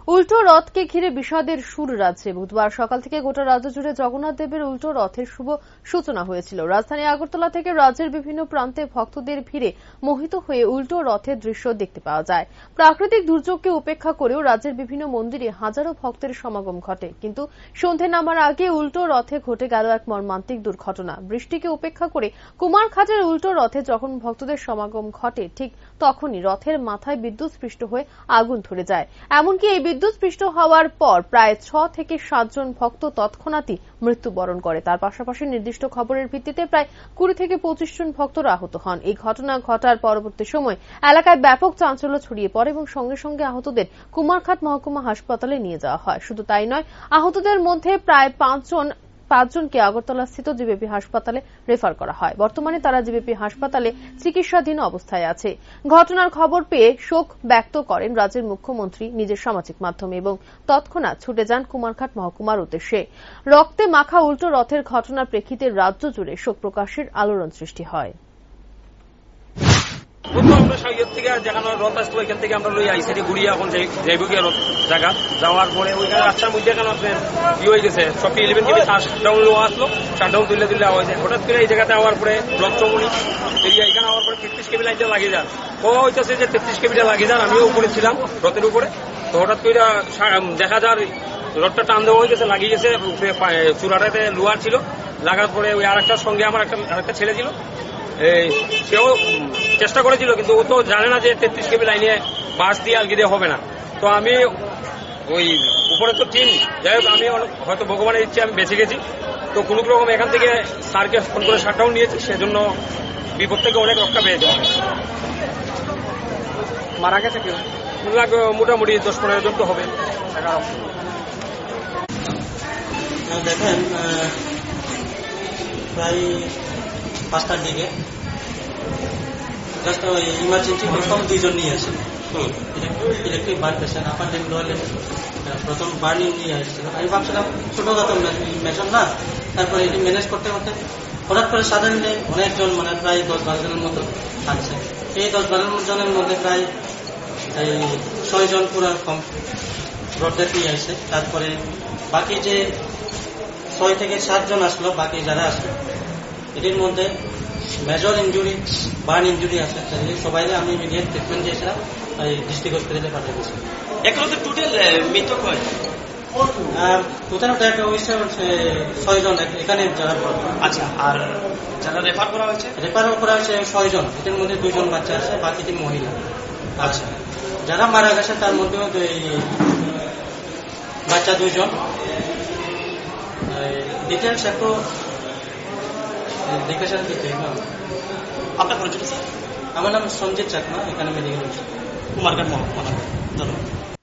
উল্টো রথকে ঘিরে বিষাদের সুর রাজ্যে। বুধবার সকাল থেকে গোটা রাজ্য জুড়ে জগন্নাথ দেবের উল্টো রথের শুভ সূচনা হয়েছিল। রাজধানী আগরতলা থেকে রাজ্যের বিভিন্ন প্রান্তে ভক্তদের ভিড়ে মোহিত হয়ে উল্টো রথের দৃশ্য দেখতে পাওয়া যায়। প্রাকৃতিক দুর্যোগকে উপেক্ষা করেও রাজ্যের বিভিন্ন মন্দিরে হাজারো ভক্তের সমাগম ঘটে, কিন্তু সন্ধে নামার আগে উল্টো রথে ঘটে গেল এক মর্মান্তিক দুর্ঘটনা। বৃষ্টিকে উপেক্ষা করে কুমারঘাটের উল্টো রথে যখন ভক্তদের সমাগম ঘটে, ঠিক তখনই রথের মাথায় বিদ্যুৎস্পৃষ্ট হয়ে আগুন ধরে যায়। এমনকি এই বিদ্যুৎস্পৃষ্ট হওয়ার পর প্রায় 6 থেকে 7 জন ভক্ত তৎক্ষণাৎই মৃত্যুবরণ করে। তার পাশাপাশি নির্দিষ্ট খবরের ভিত্তিতে প্রায় 20 থেকে 25 জন ভক্তরা আহত হন। এই ঘটনা ঘটার পরবর্তী সময় এলাকায় ব্যাপক চাঞ্চল্য ছড়িয়ে পড়ে এবং সঙ্গে সঙ্গে আহতদের কুমারঘাট মহকুমা হাসপাতালে নিয়ে যাওয়া হয়। শুধু তাই নয়, আহতদের মধ্যে প্রায় 5 জনকে আগরতলাস্থিত জিবিপি হাসপাতালে রেফার করা হয়। বর্তমানে তারা জিবিপি হাসপাতালে চিকিৎসাধীন অবস্থায় আছে। ঘটনার খবর পেয়ে শোক ব্যক্ত করেন রাজ্যের মুখ্যমন্ত্রী নিজের সামাজিক মাধ্যমে এবং তৎক্ষণাৎ ছুটে যান কুমারঘাট মহকুমার উদ্দেশ্যে। রক্তে মাখা উল্টো রথের ঘটনার প্রেক্ষিতে রাজ্য জুড়ে শোক প্রকাশের আলোড়ন সৃষ্টি হয়। রথ আসতো এখান থেকে আমরা লই আইসি ঘুরিয়ে এখন যাইব গিয়ে রথ জায়গা যাওয়ার পরে ওইখানে রাস্তার মধ্যে কেন আপনার ই হয়ে গেছে সব 11 কেবি শাটডাউন আসলো, শাটডাউন তুলে আওয়া যায়। হঠাৎ করে এই জায়গাতে আওয়ার পরে রথচমনি এরিয়া এখানে আওয়ার পরে 33 কেবি লাইনটা লাগিয়ে যান। ও হইতেছে যে 33 কেবিটা লাগিয়ে যান, আমিও উপরে ছিলাম রথের উপরে। তো হঠাৎ করে দেখা যায় রথটা টান দেওয়া হয়ে গেছে, লাগিয়ে গেছে উপরে চূড়াটাতে লোহার ছিল। লাগার পরে ওই আরেকটার সঙ্গে আমার আরেকটা ছেলে ছিল, সেও চেষ্টা করেছিল, কিন্তু ও তো জানে না যে 33 কেবি লাইনে বাস দিয়ে আলগি দিয়ে হবে না। তো আমি ওই উপরে তো টিম, যাই হোক আমি হয়তো ভগবানের ইচ্ছে আমি বেঁচে গেছি। তো কোনো রকম এখান থেকে স্যারকে ফোন করে শাটডাউন নিয়েছি, সেজন্য বিপদ থেকে অনেক রক্ষা পেয়েছে। মারা গেছে কেউ? মোটামুটি 10-15 জন তো হবে। দেখেন প্রায় 5টার দিকে জাস্ট ওই ইমার্জেন্সি প্রথম 2 জন নিয়ে আসে ইলেকট্রিক বার্ন পেশেন্ট আপার লিম লোয়ার লিম প্রথম বার্নিং নিয়ে আসছিল। আমি ভাবছিলাম ছোটখাটো মেশন না, তারপরে এটি ম্যানেজ করতে করতে হঠাৎ করে সাধারণে অনেকজন মানে প্রায় 10-12 জনের মতো থাকছে। এই 10-12 জনের মধ্যে প্রায় 6 জন পুরো রোডে নিয়ে আসে। তারপরে বাকি যে 6 থেকে 7 জন আসলো, বাকি যারা আসলো এটির মধ্যে মেজর ইঞ্জুরি বার্ন ইঞ্জুরি আছে। সবাই আমি ইমিডিয়েট ট্রিটমেন্ট দিয়েছিলাম, ডিস্ট্রিক্ট হসপিটালে পাঠিয়ে দিয়েছি। এখন তো টোটাল মৃত্যু হয় টোটাল 6 জন এখানে যারা। আচ্ছা, আর যারা রেফার করা হয়েছে? রেফার করা হয়েছে 6 জন, এদের মধ্যে 2 জন বাচ্চা আছে, বাকিটি মহিলা। আচ্ছা, যারা মারা গেছে তার মধ্যে বাচ্চা 2 জন। ডিটেলস একটু ডিসকাশন দিতে হবে। আপনার পরিচিত? আমার নাম সঞ্জিত চাকমা, এখানে মেডিকেল কুমারঘাট মহকুমা। ধন্যবাদ।